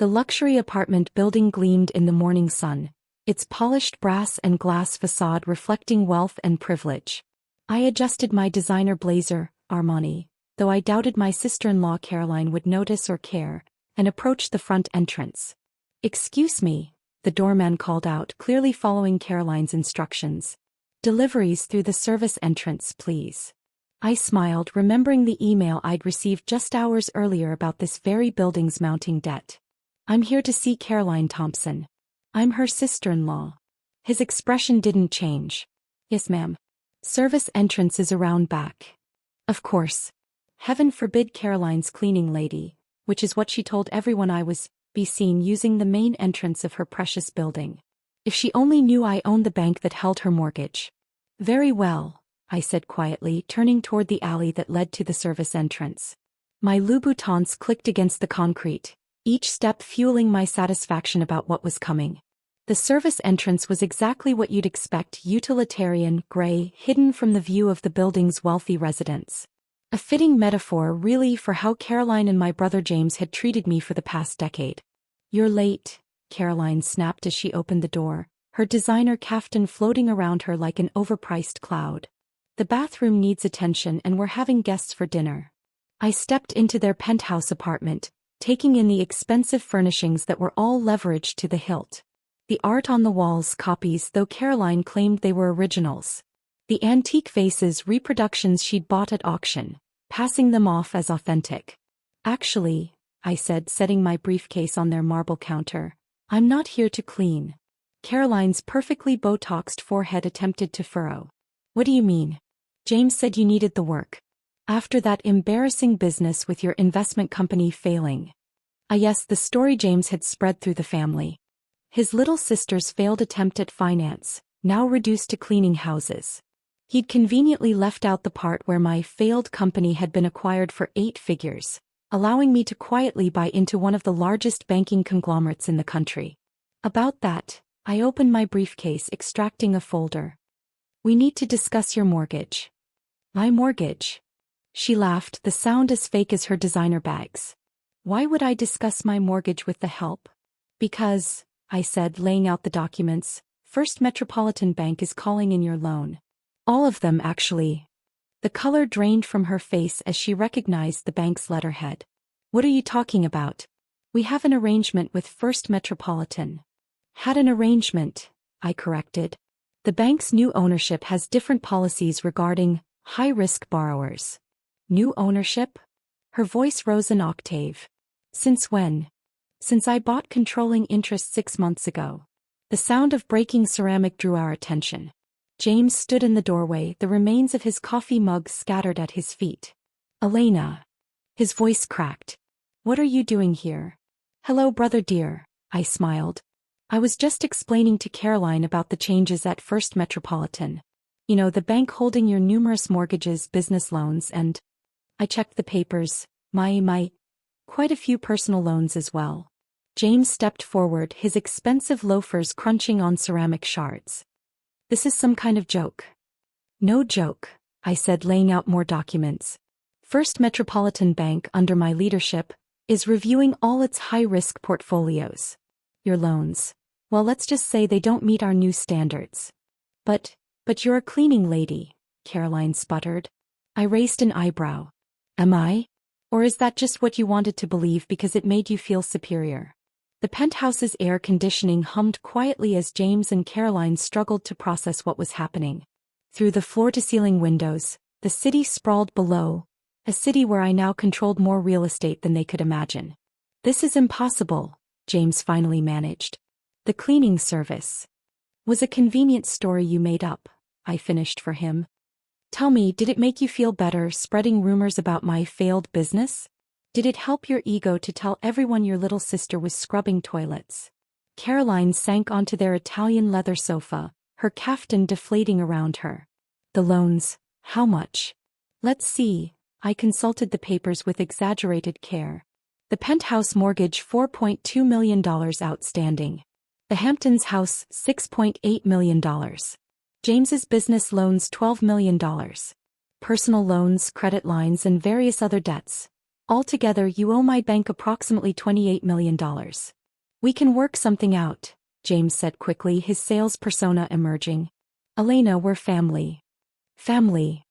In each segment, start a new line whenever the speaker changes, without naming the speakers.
The luxury apartment building gleamed in the morning sun, its polished brass and glass facade reflecting wealth and privilege. I adjusted my designer blazer, Armani, though I doubted my sister-in-law Caroline would notice or care, and approached the front entrance. "Excuse me," the doorman called out, clearly following Caroline's instructions. "Deliveries through the service entrance, please." I smiled, remembering the email I'd received just hours earlier about this very building's mounting debt. "I'm here to see Caroline Thompson. I'm her sister-in-law." His expression didn't change. "Yes, ma'am. Service entrance is around back." Of course. Heaven forbid Caroline's cleaning lady, which is what she told everyone I was, be seen using the main entrance of her precious building. If she only knew I owned the bank that held her mortgage. "Very well," I said quietly, turning toward the alley that led to the service entrance. My Louboutins clicked against the concrete, each step fueling my satisfaction about what was coming. The service entrance was exactly what you'd expect: utilitarian, gray, hidden from the view of the building's wealthy residents. A fitting metaphor, really, for how Caroline and my brother James had treated me for the past decade. "You're late," Caroline snapped as she opened the door, her designer kaftan floating around her like an overpriced cloud. "The bathroom needs attention and we're having guests for dinner." I stepped into their penthouse apartment, taking in the expensive furnishings that were all leveraged to the hilt. The art on the walls copies, though Caroline claimed they were originals. The antique vases reproductions she'd bought at auction, passing them off as authentic. "Actually," I said, setting my briefcase on their marble counter, "I'm not here to clean." Caroline's perfectly Botoxed forehead attempted to furrow. "What do you mean? James said you needed the work. After that embarrassing business with your investment company failing." Yes, the story James had spread through the family. His little sister's failed attempt at finance, now reduced to cleaning houses. He'd conveniently left out the part where my failed company had been acquired for 8 figures, allowing me to quietly buy into one of the largest banking conglomerates in the country. About that, I opened my briefcase, extracting a folder. "We need to discuss your mortgage." "My mortgage?" She laughed, the sound as fake as her designer bags. "Why would I discuss my mortgage with the help?" "Because," I said, laying out the documents, "First Metropolitan Bank is calling in your loan. All of them, actually." The color drained from her face as she recognized the bank's letterhead. "What are you talking about?" "We have an arrangement with First Metropolitan." "Had an arrangement," I corrected. "The bank's new ownership has different policies regarding high-risk borrowers." "New ownership?" Her voice rose an octave. "Since when?" "Since I bought controlling interest 6 months ago." The sound of breaking ceramic drew our attention. James stood in the doorway, the remains of his coffee mug scattered at his feet. "Elena." His voice cracked. "What are you doing here?" "Hello, brother dear," I smiled. "I was just explaining to Caroline about the changes at First Metropolitan. You know, the bank holding your numerous mortgages, business loans, and..." I checked the papers. Quite a few personal loans as well." James stepped forward, his expensive loafers crunching on ceramic shards. "This is some kind of joke." "No joke," I said, laying out more documents. "First Metropolitan Bank, under my leadership, is reviewing all its high-risk portfolios. Your loans, well, let's just say they don't meet our new standards." But you're a cleaning lady," Caroline sputtered. I raised an eyebrow. "Am I? Or is that just what you wanted to believe because it made you feel superior?" The penthouse's air conditioning hummed quietly as James and Caroline struggled to process what was happening. Through the floor-to-ceiling windows, the city sprawled below, a city where I now controlled more real estate than they could imagine. "This is impossible," James finally managed. "The cleaning service was a convenient story you made up," I finished for him. "Tell me, did it make you feel better spreading rumors about my failed business? Did it help your ego to tell everyone your little sister was scrubbing toilets?" Caroline sank onto their Italian leather sofa, her kaftan deflating around her. "The loans, how much?" "Let's see." I consulted the papers with exaggerated care. The penthouse mortgage $4.2 million outstanding. The Hamptons house $6.8 million. James's business loans $12 million. Personal loans, credit lines, and various other debts, Altogether, you owe my bank approximately $28 million. We can work something out, James said quickly, his sales persona emerging. Elena, we're family. Family.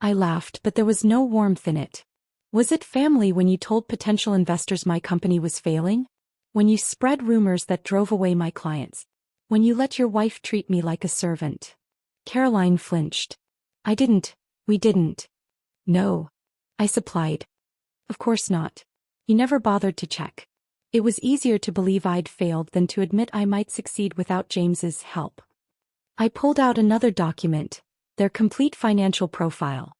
I laughed, but there was no warmth in it. Was it family when you told potential investors my company was failing? When you spread rumors that drove away my clients? When you let your wife treat me like a servant? Caroline flinched. We didn't. No. I supplied. Of course not. You never bothered to check. It was easier to believe I'd failed than to admit I might succeed without James's help. I pulled out another document, their complete financial profile.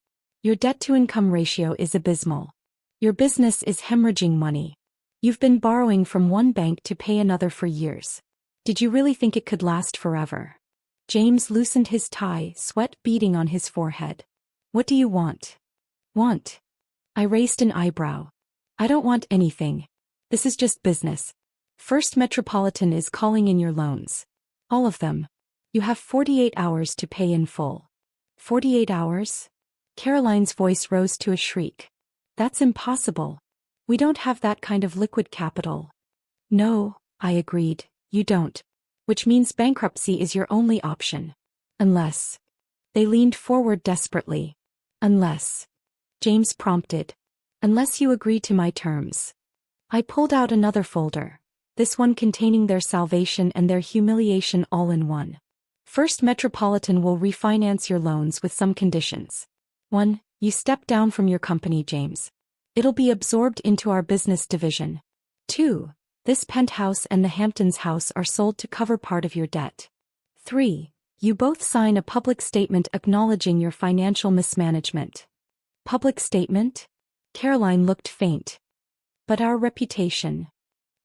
Your debt-to-income ratio is abysmal. Your business is hemorrhaging money. You've been borrowing from one bank to pay another for years. Did you really think it could last forever? James loosened his tie, sweat beading on his forehead. What do you want? Want? I raised an eyebrow. I don't want anything. This is just business. First Metropolitan is calling in your loans. All of them. You have 48 hours to pay in full. 48 hours? Caroline's voice rose to a shriek. That's impossible. We don't have that kind of liquid capital. No, I agreed, you don't. Which means bankruptcy is your only option. Unless. They leaned forward desperately. Unless. James prompted. Unless you agree to my terms. I pulled out another folder, this one containing their salvation and their humiliation all in one. First Metropolitan will refinance your loans with some conditions. 1. You step down from your company, James. It'll be absorbed into our business division. 2. This penthouse and the Hamptons house are sold to cover part of your debt. 3. You both sign a public statement acknowledging your financial mismanagement. Public statement? Caroline looked faint. But our reputation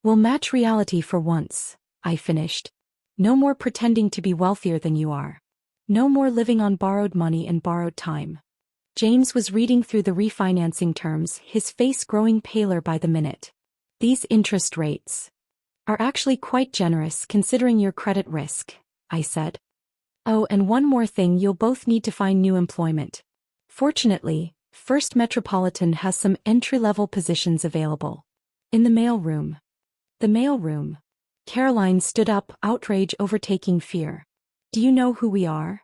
will match reality for once, I finished. No more pretending to be wealthier than you are. No more living on borrowed money and borrowed time. James was reading through the refinancing terms, his face growing paler by the minute. These interest rates are actually quite generous considering your credit risk, I said. Oh, and one more thing, you'll both need to find new employment. Fortunately, First Metropolitan has some entry-level positions available. In the mailroom. The mailroom. Caroline stood up, outrage overtaking fear. Do you know who we are?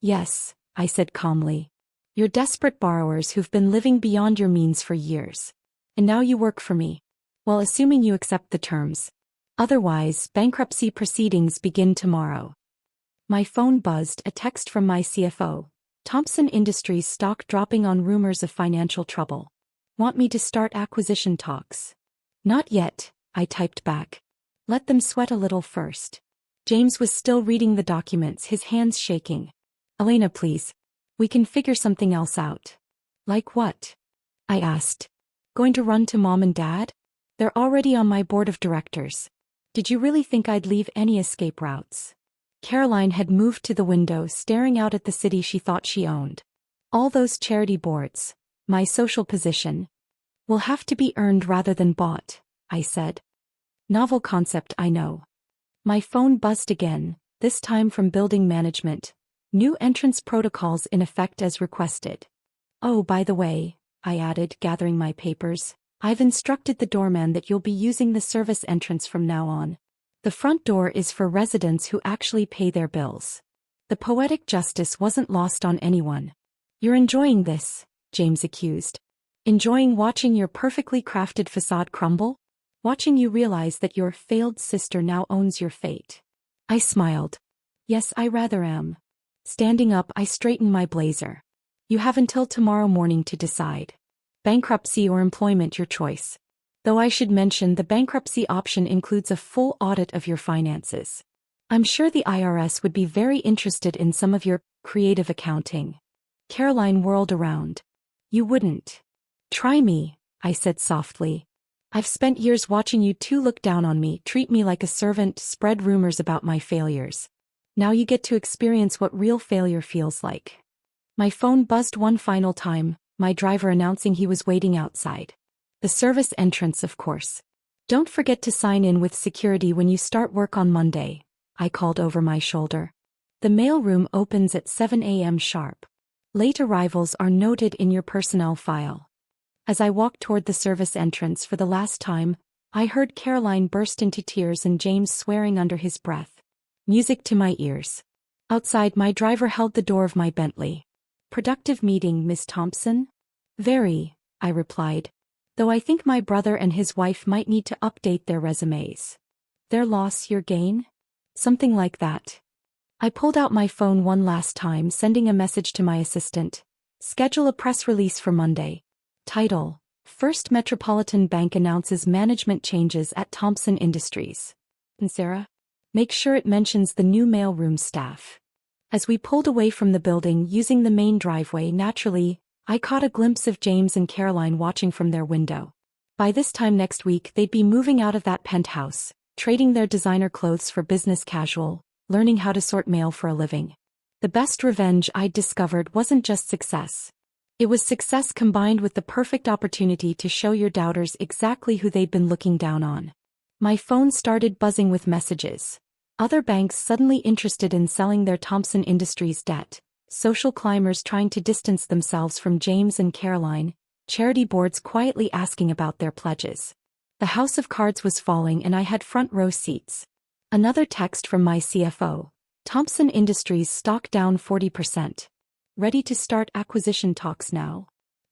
Yes, I said calmly. You're desperate borrowers who've been living beyond your means for years. And now you work for me. Well, assuming you accept the terms. Otherwise, bankruptcy proceedings begin tomorrow. My phone buzzed, a text from my CFO. Thompson Industries stock dropping on rumors of financial trouble. Want me to start acquisition talks? Not yet, I typed back. Let them sweat a little first. James was still reading the documents, his hands shaking. Elena, please. We can figure something else out. Like what? I asked. Going to run to Mom and Dad? They're already on my board of directors. Did you really think I'd leave any escape routes? Caroline had moved to the window, staring out at the city she thought she owned. All those charity boards, my social position, will have to be earned rather than bought, I said. Novel concept, I know. My phone buzzed again, this time from building management. New entrance protocols in effect as requested. Oh, by the way, I added, gathering my papers, I've instructed the doorman that you'll be using the service entrance from now on. The front door is for residents who actually pay their bills. The poetic justice wasn't lost on anyone. You're enjoying this, James accused. Enjoying watching your perfectly crafted facade crumble? Watching you realize that your failed sister now owns your fate. I smiled. Yes, I rather am. Standing up, I straightened my blazer. You have until tomorrow morning to decide. Bankruptcy or employment, your choice. Though I should mention the bankruptcy option includes a full audit of your finances. I'm sure the IRS would be very interested in some of your creative accounting. Caroline whirled around. You wouldn't. Try me, I said softly. I've spent years watching you two look down on me, treat me like a servant, spread rumors about my failures. Now you get to experience what real failure feels like. My phone buzzed one final time, my driver announcing he was waiting outside. The service entrance, of course. Don't forget to sign in with security when you start work on Monday, I called over my shoulder. The mailroom opens at 7 a.m. sharp. Late arrivals are noted in your personnel file. As I walked toward the service entrance for the last time, I heard Caroline burst into tears and James swearing under his breath. Music to my ears. Outside, my driver held the door of my Bentley. "Productive meeting, Miss Thompson?" "Very," I replied. "Though I think my brother and his wife might need to update their resumes." "Their loss, your gain?" "Something like that." I pulled out my phone one last time, sending a message to my assistant. "Schedule a press release for Monday." Title: First Metropolitan Bank announces management changes at Thompson Industries. And Sarah? Make sure it mentions the new mailroom staff. As we pulled away from the building using the main driveway, naturally, I caught a glimpse of James and Caroline watching from their window. By this time next week, they'd be moving out of that penthouse, trading their designer clothes for business casual, learning how to sort mail for a living. The best revenge I'd discovered wasn't just success. It was success combined with the perfect opportunity to show your doubters exactly who they'd been looking down on. My phone started buzzing with messages. Other banks suddenly interested in selling their Thompson Industries debt, social climbers trying to distance themselves from James and Caroline, charity boards quietly asking about their pledges. The house of cards was falling and I had front row seats. Another text from my CFO. Thompson Industries stock down 40%. Ready to start acquisition talks now?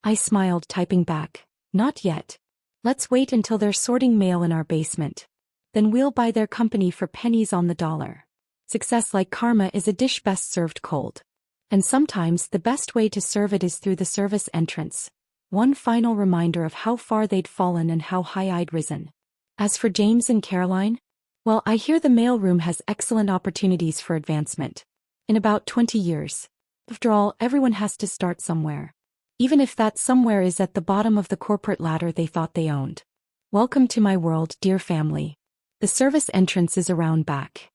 I smiled, typing back. Not yet. Let's wait until they're sorting mail in our basement. Then we'll buy their company for pennies on the dollar. Success, like karma, is a dish best served cold. And sometimes the best way to serve it is through the service entrance. One final reminder of how far they'd fallen and how high I'd risen. As for James and Caroline, well, I hear the mailroom has excellent opportunities for advancement. In about 20 years. After all, everyone has to start somewhere. Even if that somewhere is at the bottom of the corporate ladder they thought they owned. Welcome to my world, dear family. The service entrance is around back.